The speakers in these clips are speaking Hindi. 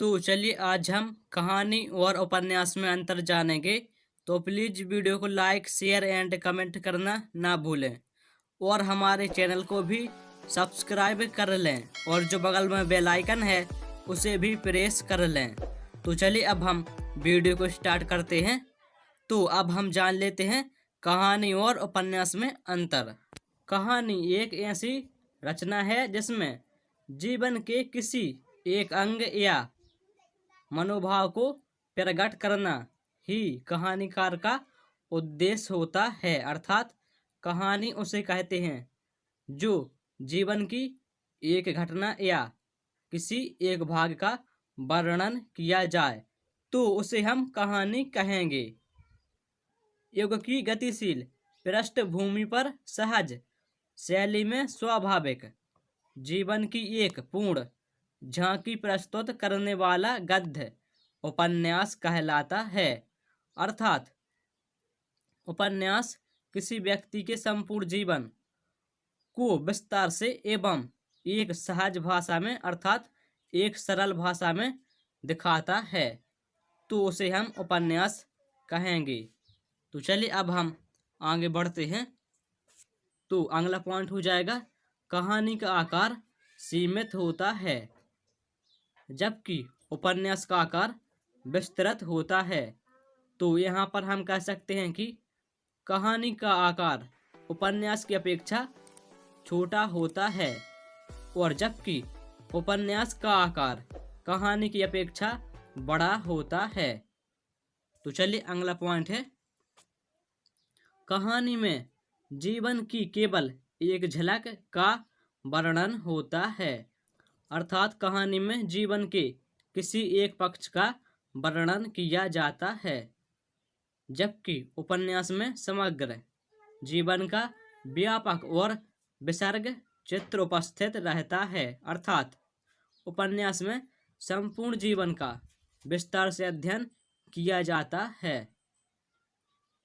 तो चलिए आज हम कहानी और उपन्यास में अंतर जानेंगे। तो प्लीज वीडियो को लाइक शेयर एंड कमेंट करना ना भूलें और हमारे चैनल को भी सब्सक्राइब कर लें और जो बगल में बेल आइकन है उसे भी प्रेस कर लें। तो चलिए अब हम वीडियो को स्टार्ट करते हैं। तो अब हम जान लेते हैं कहानी और उपन्यास में अंतर। कहानी एक ऐसी रचना है जिसमें जीवन के किसी एक अंग या मनोभाव को प्रकट करना ही कहानीकार का उद्देश्य होता है। अर्थात कहानी उसे कहते हैं जो जीवन की एक घटना या किसी एक भाग का वर्णन किया जाए तो उसे हम कहानी कहेंगे। युग की गतिशील पृष्ठभूमि पर सहज शैली में स्वाभाविक जीवन की एक पूर्ण झांकी प्रस्तुत करने वाला गद्य उपन्यास कहलाता है। अर्थात उपन्यास किसी व्यक्ति के संपूर्ण जीवन को विस्तार से एवं एक सहज भाषा में अर्थात एक सरल भाषा में दिखाता है तो उसे हम उपन्यास कहेंगे। तो चलिए अब हम आगे बढ़ते हैं। तो अगला पॉइंट हो जाएगा कहानी का आकार सीमित होता है जबकि उपन्यास का आकार विस्तृत होता है। तो यहाँ पर हम कह सकते हैं कि कहानी का आकार उपन्यास की अपेक्षा छोटा होता है और जबकि उपन्यास का आकार कहानी की अपेक्षा बड़ा होता है। तो चलिए अगला पॉइंट है कहानी में जीवन की केवल एक झलक का वर्णन होता है। अर्थात कहानी में जीवन के किसी एक पक्ष का वर्णन किया जाता है जबकि उपन्यास में समग्र जीवन का व्यापक और विसर्ग चित्र उपस्थित रहता है। अर्थात उपन्यास में संपूर्ण जीवन का विस्तार से अध्ययन किया जाता है।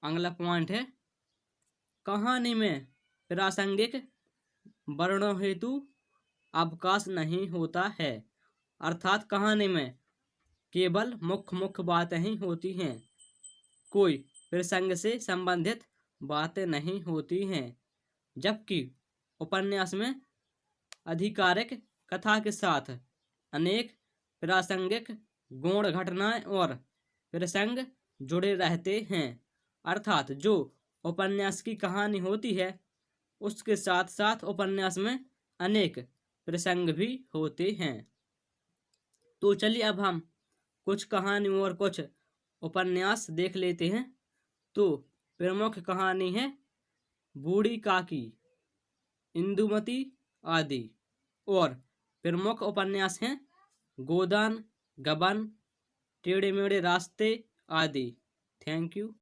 अगला पॉइंट है कहानी में प्रासंगिक वर्णों हेतु अवकाश नहीं होता है। अर्थात कहानी में केवल मुख्य बातें ही होती हैं, कोई प्रसंग से संबंधित बातें नहीं होती हैं जबकि उपन्यास में आधिकारिक कथा के साथ अनेक प्रासंगिक गौण घटनाएं और प्रसंग जुड़े रहते हैं। अर्थात जो उपन्यास की कहानी होती है उसके साथ साथ उपन्यास में अनेक प्रसंग भी होते हैं। तो चलिए अब हम कुछ कहानी और कुछ उपन्यास देख लेते हैं। तो प्रमुख कहानी है बूढ़ी काकी, इंदुमती आदि और प्रमुख उपन्यास हैं गोदान, गबन, टेढ़े मेढ़े रास्ते आदि। Thank you.